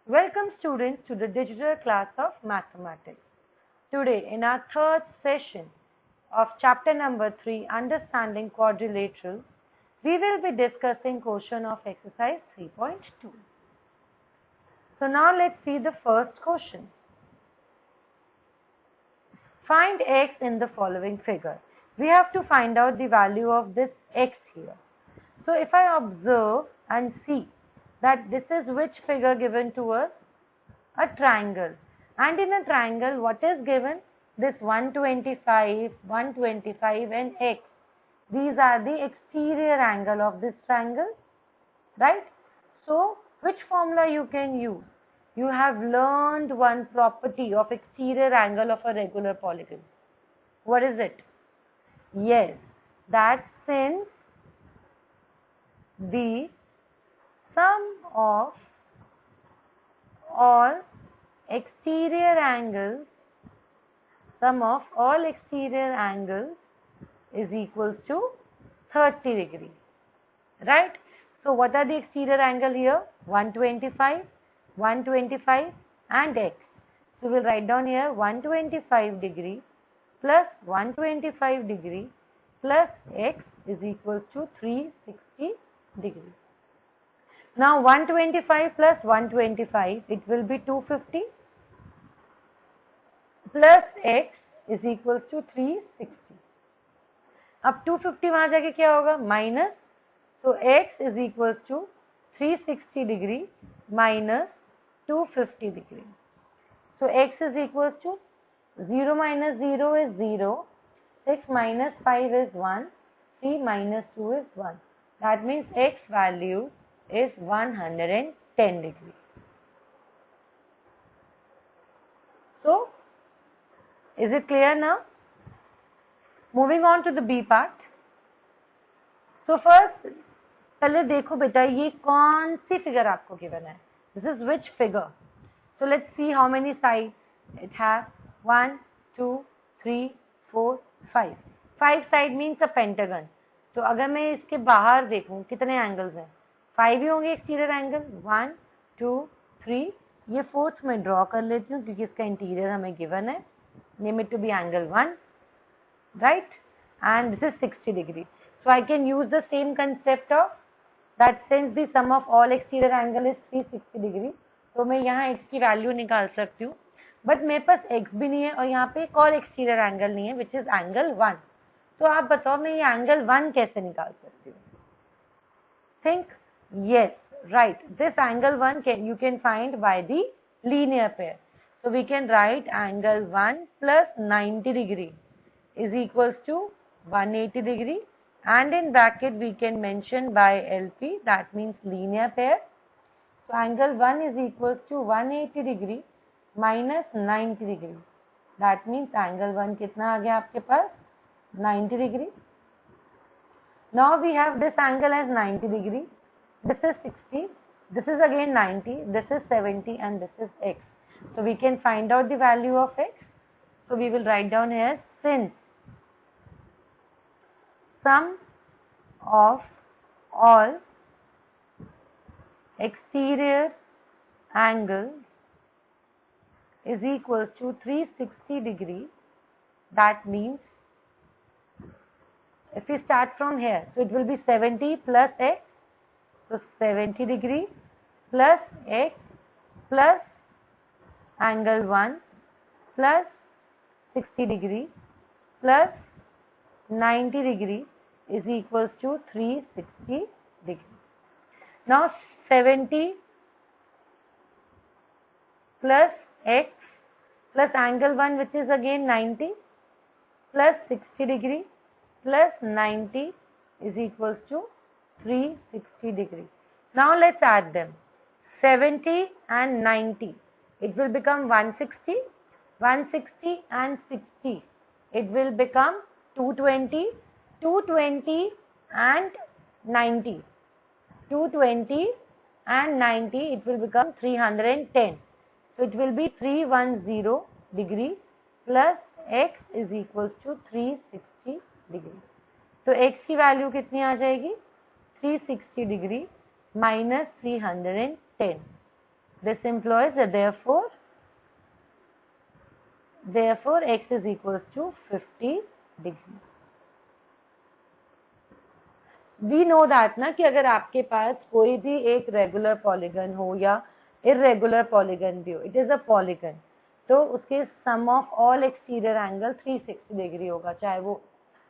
Welcome students to the digital class of mathematics. Today in our third session of chapter number 3, Understanding Quadrilaterals, we will be discussing question of exercise 3.2. So now let's see the first question. Find x in the following figure. We have to find out the value of this x here. So if I observe and see that this is which figure given to us? A triangle. And in a triangle, what is given? This 125, 125 and x. These are the exterior angle of this triangle, right? So, which formula you can use? You have learned one property of exterior angle of a regular polygon. What is it? Yes, that since the sum of all exterior angles, sum of all exterior angles is equals to 30 degree, right? So what are the exterior angle here? 125, 125 and x. So we'll write down here 125 degree plus 125 degree plus x is equals to 360 degree. Now 125 plus 125, it will be 250 plus x is equals to 360. अब 250 वहां जाके क्या होगा? Minus. So x is equals to 360 degree minus 250 degree. So x is equals to 0 minus 0 is 0, 6 minus 5 is 1, 3 minus 2 is 1. That means x value is 110 degree. So, is it clear now? Moving on to the B part. So first, पहले देखो बेटा ये कौन सी figure आपको given है? This is which figure? So let's see how many sides it has. 1, 2, 3, 4, 5. 5 side means a pentagon. तो अगर मैं इसके बाहर देखूं कितने एंगल्स हैं? 5 ही होंगे एक्सटीरियर एंगल. 1, 2, 3. ये फोर्थ में ड्रॉ कर लेती हूँ क्योंकि इसका इंटीरियर हमें गिवन है. Name it to be angle 1, right? And this is 60 degree. So I can use the same concept of that since the sum of all exterior angle is 360 degree, तो मैं यहाँ x की value निकाल सकती हूँ. But मेरे पास x भी नहीं है और यहाँ पे एक और एक्सटीरियर एंगल नहीं है विच इज एंगल 1. तो आप बताओ मैं ये एंगल 1 कैसे निकाल सकती हूँ? Think. Yes, right. This angle 1 you can find by the linear pair. So we can write angle 1 plus 90 degree is equals to 180 degree, and in bracket we can mention by LP, that means linear pair. So angle 1 is equals to 180 degree minus 90 degree. That means angle 1 कितना आ गया आपके पास? 90 degree. Now we have this angle as 90 degree. This is 60. This is again 90. This is 70 and this is x. So we can find out the value of x. So we will write down here since sum of all exterior angles is equals to 360 degree. That means if we start from here, so it will be 70 plus x. So 70 degree plus x plus angle 1 plus 60 degree plus 90 degree is equals to 360 degree. Now 70 plus x plus angle 1 which is again 90 plus 60 degree plus 90 is equals to 360 degree. Now let's add them. 70 and 90. It will become 160. 160 and 60. It will become 220. 220 and 90. 220 and 90. It will become 310. So it will be 310 degree plus x is equals to 360 degree. तो x की value कितनी आ जाएगी? 360 degree minus 310. This implies that therefore x is equals to 50 degree. We know that ना कि अगर आपके पास कोई भी एक रेगुलर पॉलीगन हो या इरेगुलर पॉलीगन भी हो, इट इज अ पॉलीगन, तो उसके sum of all exterior angle 360 degree होगा, चाहे वो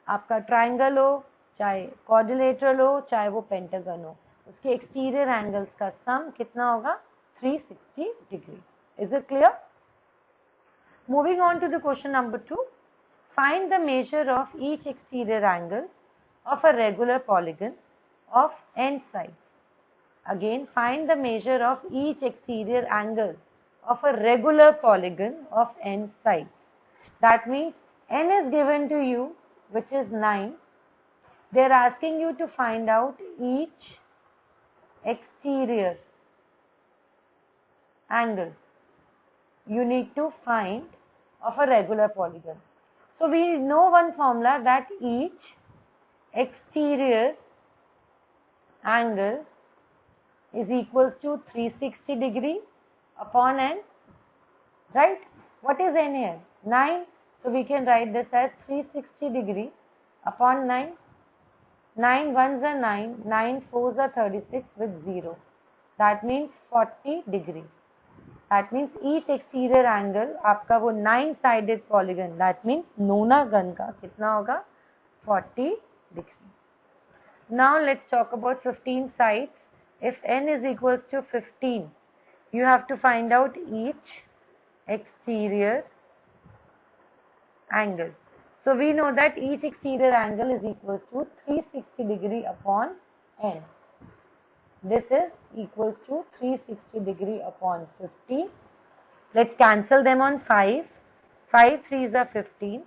आपका ट्राइंगल हो, चाहे क्वाड्रिलेटरल हो, चाहे वो पेंटागन हो, उसके एक्सटीरियर एंगल्स का सम कितना होगा? 360 degree. Is it clear? Moving on to the question number 2. Find the measure of each exterior angle of a regular polygon of n sides. Again, find the measure of each exterior angle of a regular polygon of n sides. That means n is given to you, which is 9. They are asking you to find out each exterior angle you need to find of a regular polygon. So we know one formula that each exterior angle is equals to 360 degree upon n, right? What is n here? 9. So we can write this as 360 degree upon 9. 9 ones are 9, 9 fours are 36 with 0. That means 40 degree. That means each exterior angle आपका वो 9 sided polygon, that means नोनागन का कितना होगा? 40 degree. Now let's talk about 15 sides. If n is equals to 15, you have to find out each exterior angle. So we know that each exterior angle is equals to 360 degree upon n. This is equals to 360 degree upon 15. Let's cancel them on 5. 5 3s are 15.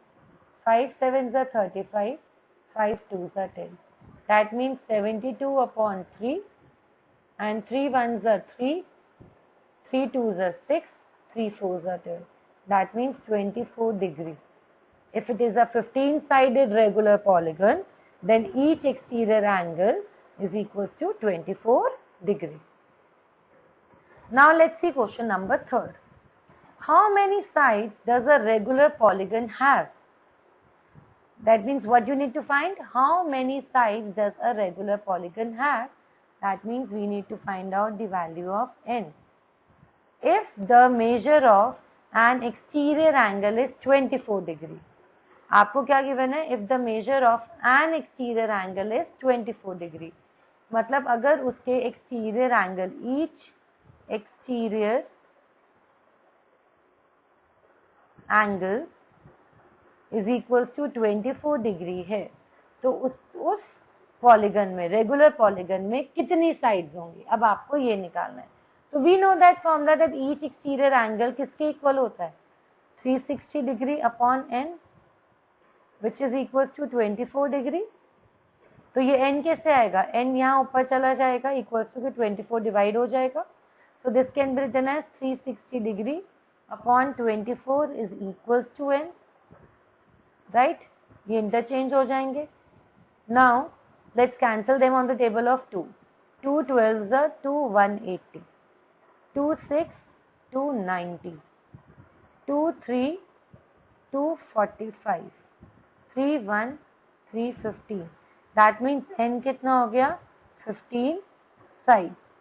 5 7s are 35. 5 2s are 10. That means 72 upon 3, and 3 1s are 3, 3 2s are 6, 3 4s are 10. That means 24 degree. If it is a 15-sided regular polygon, then each exterior angle is equals to 24 degree. Now let's see question number 3. How many sides does a regular polygon have? That means what you need to find? How many sides does a regular polygon have? That means we need to find out the value of n. If the measure of an exterior angle is 24 degree. आपको क्या given है? If the measure of an exterior angle is 24 degree. मतलब अगर उसके exterior angle, each exterior angle is equals to 24 degree है, तो उस polygon में, रेगुलर पॉलीगन में कितनी साइड्स होंगी? अब आपको ये निकालना है. तो we know that formula that each exterior angle किसके इक्वल होता है? 360 degree upon n, which is equals to 24 degree. तो ये n कैसे आएगा? n यहाँ ऊपर चला जाएगा, इक्वल्स टू 24 डिवाइड हो जाएगा. So this can be written as 360 degree upon 24 is equals to n. Right, ये इंटरचेंज हो जाएंगे. Now let's cancel them on the table of 2. 2 12s are 2 180, 2 6 2 90, 2 3 2 45, 3 1 3 15. That means n कितना हो गया? 15 sides.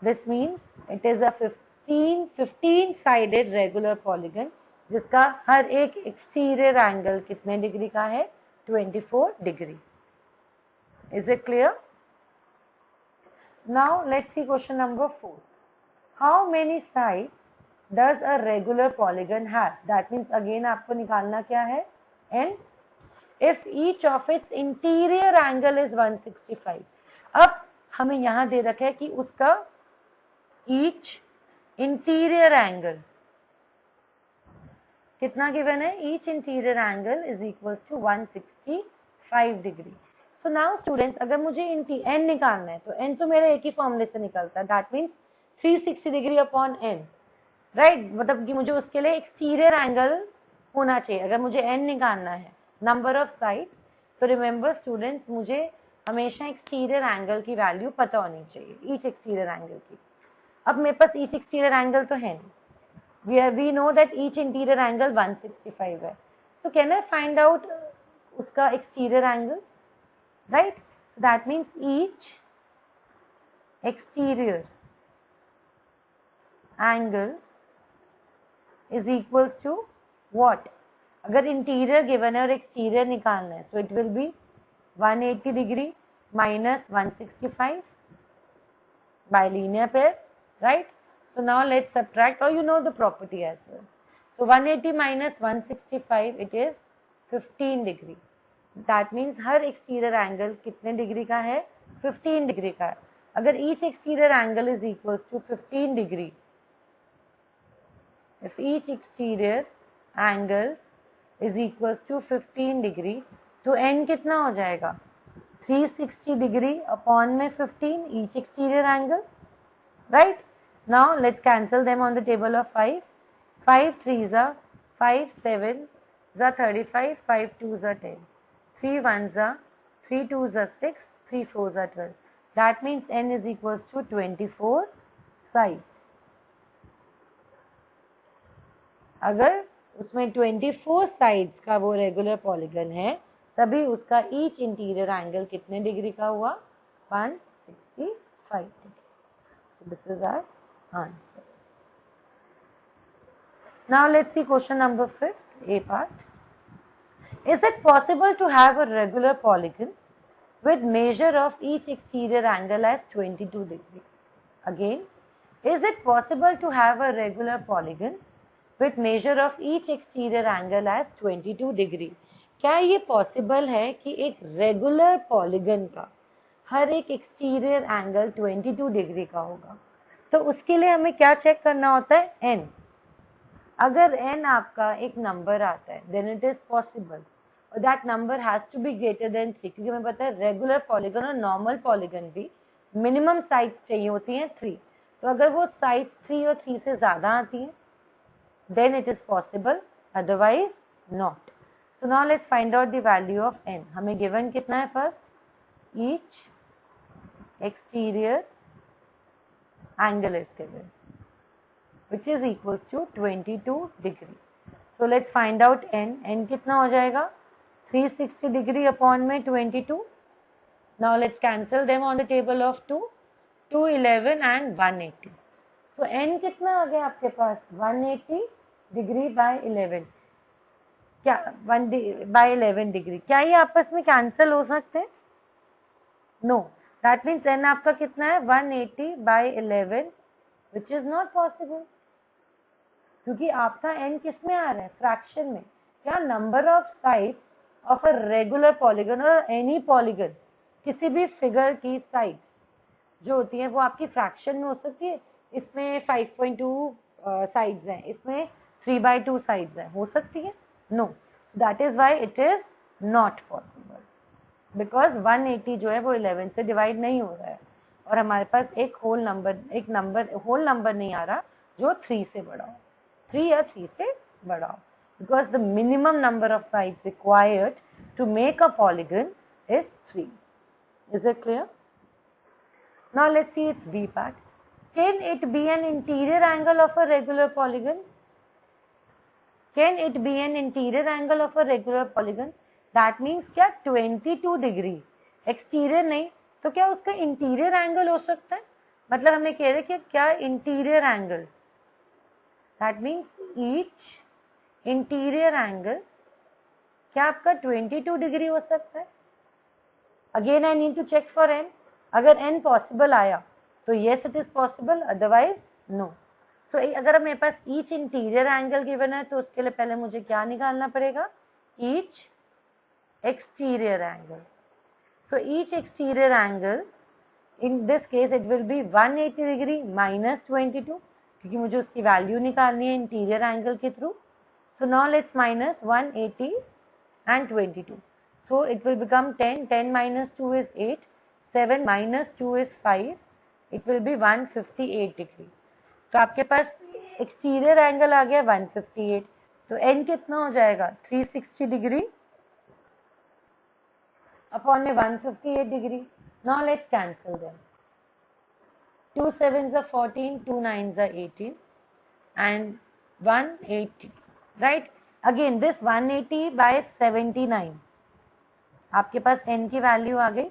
This means it is a 15 sided regular polygon जिसका हर एक exterior angle कितने degree का है? 24 degree. Is it clear? Now let's see question number 4. How many sides does a regular polygon have? That means again आपको निकालना क्या है? n. If each of its interior angle is 165. अब हमें यहां दे रखा है कि उसका ईच इंटीरियर एंगल कितना गिवन है? Each interior angle is equals to 165 degree. So now students, अगर मुझे n निकालना है तो n तो मेरा एक ही फॉर्मूले से निकलता है, that means 360 degree upon n. Right, मतलब कि मुझे उसके लिए एक्सटीरियर एंगल होना चाहिए अगर मुझे n निकालना है. नंबर ऑफ साइड्स, तो रिमेंबर स्टूडेंट्स, मुझे हमेशा एक्सटीरियर एंगल की वैल्यू पता होनी चाहिए, ईच एक्सटीरियर एंगल की। अब मेरे पास ईच एक्सटीरियर एंगल तो है नहीं, we know that each interior angle 165 है, so can I find out उसका exterior angle, right? So that means each exterior angle is equals to what? अगर इंटीरियर गिवन है और एक्सटीरियर निकालना है, so it will be 180 degree minus 165 by linear pair, right? So now let's subtract, or you know the property as well. So 180 minus 165, it is 15 degree. That means her exterior angle कितने degree का है? 15 degree का है। अगर each exterior angle is equals to 15 degree, if each exterior angle is equals to 15 degree, तो n कितना हो जाएगा? 360 degree upon में 15 each exterior angle, right? Now let's cancel them on the table of 5. 5 3s are 5, 7 are 35, 5 2s are 10, 3 1s are 3 2s are 6, 3 4s are 12. That means n is equals to 24 sides. अगर उसमें 24 sides का वो regular polygon है, तभी उसका each interior angle कितने degree का हुआ? 165 degree. So this is our answer. Now let's see question number 5, A part. Is it possible to have a regular polygon with measure of each exterior angle as 22 degree? Again, is it possible to have a regular polygon with measure of each exterior angle as 22 degree? क्या ये possible है कि एक regular polygon का हर एक exterior angle 22 degree का होगा? तो उसके लिए हमें क्या चेक करना होता है? n. अगर n आपका एक नंबर आता है, then it is possible, और that number has to be greater than 3, क्योंकि हमें पता है रेगुलर पॉलीगन और नॉर्मल पॉलीगन भी मिनिमम साइड्स चाहिए होती हैं 3, तो अगर वो साइड्स 3 और 3 से ज्यादा आती हैं, then it is possible, otherwise not. So now let's find out the value of n. हमें given कितना है? First, each exterior angle is given, which is equals to 22 degree. So let's find out n. n कितना हो जाएगा? 360 degree upon में 22. Now let's cancel them on the table of 2. 211 and 180. So n कितना आ गया आपके पास? 180 degree by 11. क्या 1 bye 11 degree? क्या ये आपस में कैंसिल हो सकते हैं? नो. दैट मीन्स n आपका कितना है? 180 by 11, which is not possible, क्योंकि आपका n किस में आ रहा है? फ्रैक्शन में. क्या number of sides of a regular polygon और एनी पॉलीगन, किसी भी फिगर की साइड्स जो होती हैं वो आपकी फ्रैक्शन में हो सकती है. इसमें 5.2 साइड्स हैं, इसमें 3/2 साइड्स हैं, हो सकती है? No. That is why it is not possible, because 180 जो है वो 11 से डिवाइड नहीं हो रहा है, और हमारे पास एक होल नंबर नहीं आ रहा जो 3 से बड़ा हो, 3 या 3 से बड़ा हो, because the minimum number of sides required to make a polygon is 3. Is it clear? Now let's see its B part. Can it be an interior angle of a regular polygon? Can it be an interior angle of a regular polygon? That means क्या 22 degree exterior नहीं, तो क्या उसका interior angle हो सकता है? मतलब हमें कह रहे कि क्या interior angle, that means each interior angle क्या आपका 22 डिग्री हो सकता है? Again I need to check for n. अगर n पॉसिबल आया तो yes it is possible, otherwise no. So अगर मेरे पास ईच इंटीरियर एंगल गिवन है तो उसके लिए पहले मुझे क्या निकालना पड़ेगा? Each exterior angle. So each exterior angle, in this case it will be 180 degree minus 22, क्योंकि मुझे उसकी वैल्यू निकालनी है इंटीरियर एंगल के through. So now let's minus 180 and 22. So it will become 10. 10 minus 2 is 8. 7 minus 2 is 5. It will be 158 degree. तो आपके पास exterior angle आ गया 158. तो n कितना हो जाएगा? 360 डिग्री upon में 158 degree. Now let's cancel them. 2 sevens are 14, 2 nines are 18 and 180, right? Again this 180 by 79, आपके पास n की वैल्यू आ गई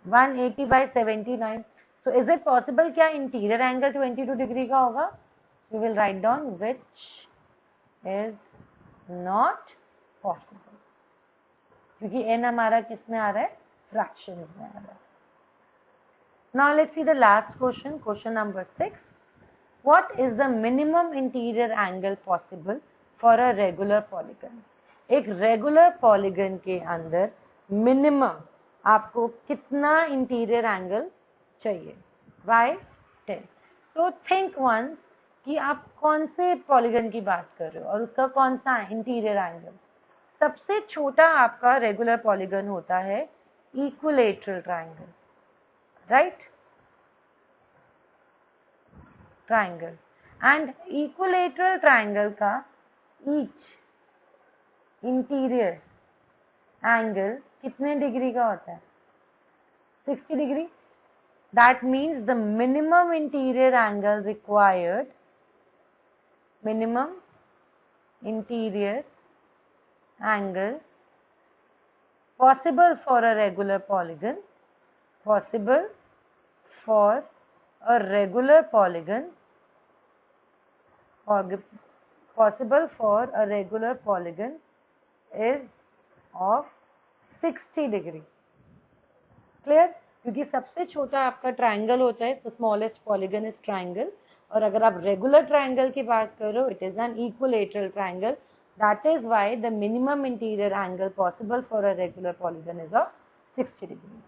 180 by 79. So is it possible क्या इंटीरियर एंगल 22 डिग्री का होगा? We will write down which is not possible, क्योंकि n हमारा किस में आ रहा है? फ्रैक्शंस में आ रहा है. Now let's see the last question, question number 6. What is the minimum interior angle possible for a regular polygon? एक रेगुलर पॉलीगन के अंदर मिनिमम आपको कितना इंटीरियर एंगल चाहिए? Why 10? So think once कि आप कौन से पॉलीगन की बात कर रहे हो और उसका कौन सा इंटीरियर एंगल. सबसे छोटा आपका रेगुलर पॉलीगन होता है equilateral triangle, right? Triangle. And equilateral triangle का each interior angle कितने डिग्री का होता है? 60 degree. That means the minimum interior angle required, minimum interior angle possible for a regular polygon, possible for a regular polygon, possible for a regular polygon is of 60 degree. Clear? क्योंकि सबसे छोटा आपका triangle होता है, the smallest polygon is triangle. और अगर आप regular triangle की बात करो, it is an equilateral triangle. That is why the minimum interior angle possible for a regular polygon is of 60 degree.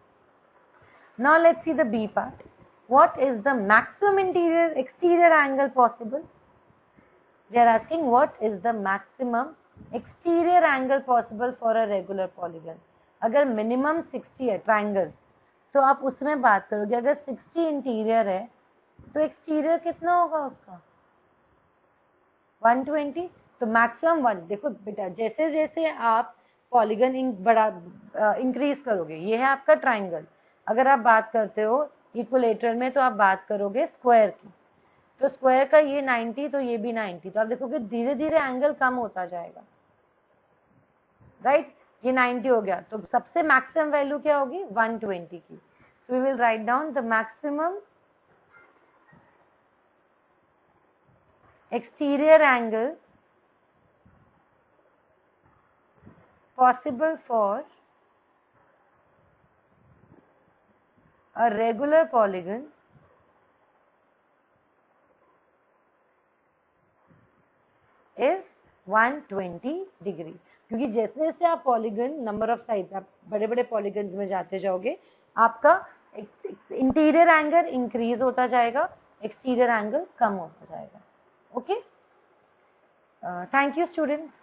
Now let's see the B part. What is the maximum exterior angle possible? They are asking what is the maximum exterior angle possible for a regular polygon. अगर minimum 60 है triangle तो आप उसमें बात करोगे. अगर 60 interior है तो एक्सटीरियर कितना होगा उसका? 120. तो मैक्सिमम 1. देखो बेटा जैसे जैसे आप पॉलीगन बड़ा इंक्रीज करोगे, ये है आपका ट्रायंगल. अगर आप बात करते हो इक्विलेटरल में तो आप बात करोगे स्क्वायर की. तो स्क्वायर का ये 90 तो ये भी 90. तो आप देखोगे धीरे धीरे एंगल कम होता जाएगा, राइट? ये 90 हो गया तो सबसे मैक्सिमम वैल्यू क्या होगी? 120 की. So we will write down the maximum exterior angle possible for a regular polygon is 120 degree. क्योंकि जैसे जैसे आप पॉलीगन नंबर ऑफ साइड आप बड़े बड़े पॉलीगन्स में जाते जाओगे आपका इंटीरियर एंगल इंक्रीज होता जाएगा, एक्सटीरियर एंगल कम होता जाएगा. Okay, thank you students.